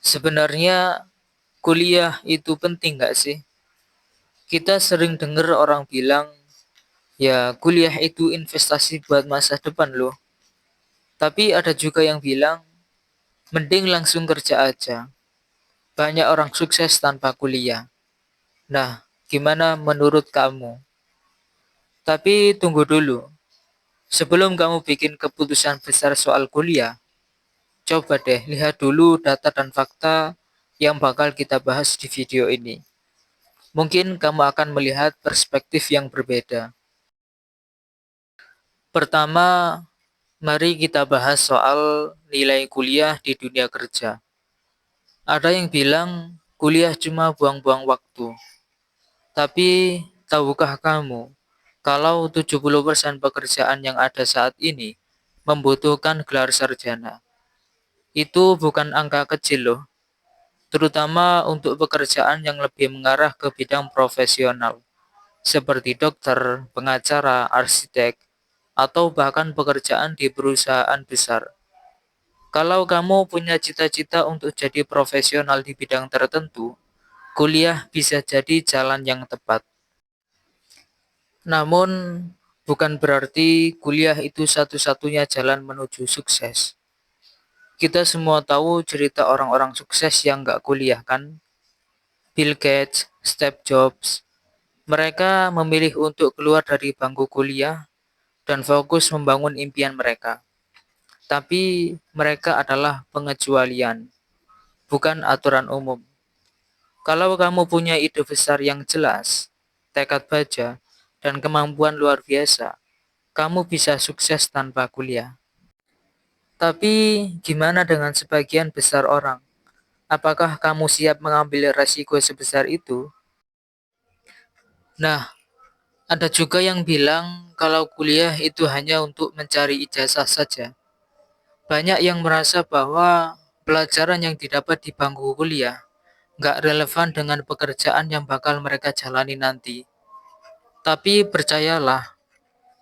Sebenarnya kuliah itu penting nggak sih? Kita sering dengar orang bilang, ya kuliah itu investasi buat masa depan loh. Tapi ada juga yang bilang, mending langsung kerja aja. Banyak orang sukses tanpa kuliah. Nah, gimana menurut kamu? Tapi tunggu dulu. Sebelum kamu bikin keputusan besar soal kuliah, coba deh lihat dulu data dan fakta yang bakal kita bahas di video ini. Mungkin kamu akan melihat perspektif yang berbeda. Pertama, mari kita bahas soal nilai kuliah di dunia kerja. Ada yang bilang kuliah cuma buang-buang waktu. Tapi tahukah kamu kalau 70% pekerjaan yang ada saat ini membutuhkan gelar sarjana? Itu bukan angka kecil loh, terutama untuk pekerjaan yang lebih mengarah ke bidang profesional, seperti dokter, pengacara, arsitek, atau bahkan pekerjaan di perusahaan besar. Kalau kamu punya cita-cita untuk jadi profesional di bidang tertentu, kuliah bisa jadi jalan yang tepat. Namun, bukan berarti kuliah itu satu-satunya jalan menuju sukses. Kita semua tahu cerita orang-orang sukses yang nggak kuliah kan? Bill Gates, Steve Jobs, mereka memilih untuk keluar dari bangku kuliah dan fokus membangun impian mereka. Tapi mereka adalah pengecualian, bukan aturan umum. Kalau kamu punya ide besar yang jelas, tekad baja, dan kemampuan luar biasa, kamu bisa sukses tanpa kuliah. Tapi gimana dengan sebagian besar orang? Apakah kamu siap mengambil resiko sebesar itu? Nah, ada juga yang bilang kalau kuliah itu hanya untuk mencari ijazah saja. Banyak yang merasa bahwa pelajaran yang didapat di bangku kuliah nggak relevan dengan pekerjaan yang bakal mereka jalani nanti. Tapi percayalah,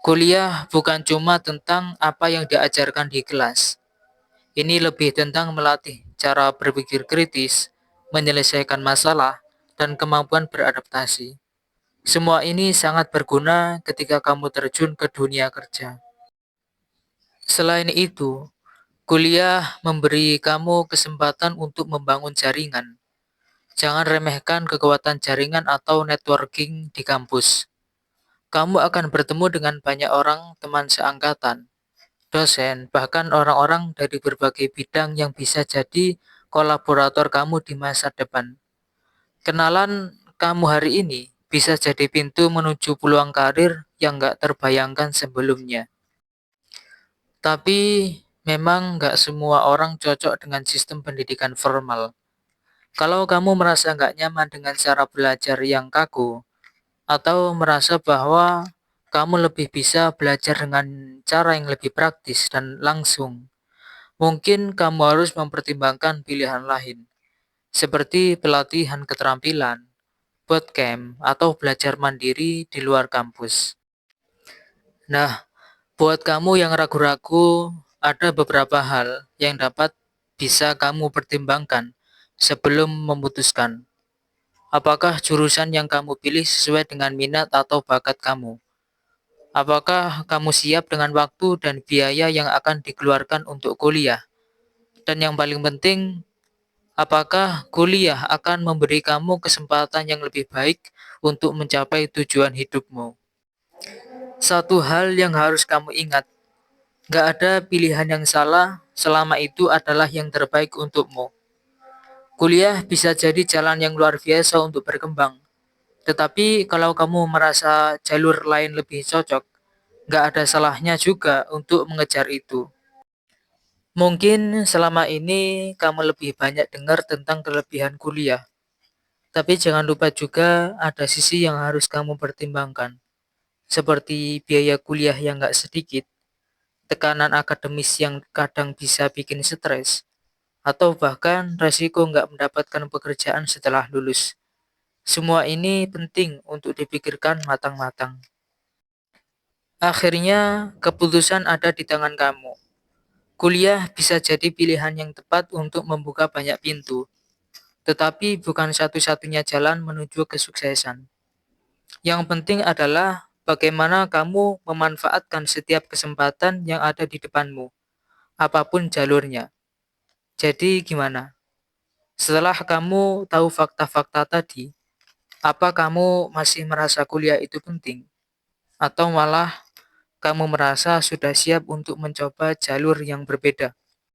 kuliah bukan cuma tentang apa yang diajarkan di kelas. Ini lebih tentang melatih cara berpikir kritis, menyelesaikan masalah, dan kemampuan beradaptasi. Semua ini sangat berguna ketika kamu terjun ke dunia kerja. Selain itu, kuliah memberi kamu kesempatan untuk membangun jaringan. Jangan remehkan kekuatan jaringan atau networking di kampus. Kamu akan bertemu dengan banyak orang teman seangkatan, dosen, bahkan orang-orang dari berbagai bidang yang bisa jadi kolaborator kamu di masa depan. Kenalan kamu hari ini bisa jadi pintu menuju peluang karir yang nggak terbayangkan sebelumnya. Tapi memang nggak semua orang cocok dengan sistem pendidikan formal. Kalau kamu merasa nggak nyaman dengan cara belajar yang kaku, atau merasa bahwa kamu lebih bisa belajar dengan cara yang lebih praktis dan langsung, mungkin kamu harus mempertimbangkan pilihan lain, seperti pelatihan keterampilan, bootcamp, atau belajar mandiri di luar kampus. Nah, buat kamu yang ragu-ragu, ada beberapa hal yang dapat bisa kamu pertimbangkan sebelum memutuskan. Apakah jurusan yang kamu pilih sesuai dengan minat atau bakat kamu? Apakah kamu siap dengan waktu dan biaya yang akan dikeluarkan untuk kuliah? Dan yang paling penting, apakah kuliah akan memberi kamu kesempatan yang lebih baik untuk mencapai tujuan hidupmu? Satu hal yang harus kamu ingat, gak ada pilihan yang salah selama itu adalah yang terbaik untukmu. Kuliah bisa jadi jalan yang luar biasa untuk berkembang. Tetapi kalau kamu merasa jalur lain lebih cocok, gak ada salahnya juga untuk mengejar itu. Mungkin selama ini kamu lebih banyak dengar tentang kelebihan kuliah, tapi jangan lupa juga ada sisi yang harus kamu pertimbangkan, seperti biaya kuliah yang gak sedikit, tekanan akademis yang kadang bisa bikin stres, atau bahkan resiko nggak mendapatkan pekerjaan setelah lulus. Semua ini penting untuk dipikirkan matang-matang. Akhirnya, keputusan ada di tangan kamu. Kuliah bisa jadi pilihan yang tepat untuk membuka banyak pintu, tetapi bukan satu-satunya jalan menuju kesuksesan. Yang penting adalah bagaimana kamu memanfaatkan setiap kesempatan yang ada di depanmu, apapun jalurnya. Jadi gimana? Setelah kamu tahu fakta-fakta tadi, apa kamu masih merasa kuliah itu penting? Atau malah kamu merasa sudah siap untuk mencoba jalur yang berbeda?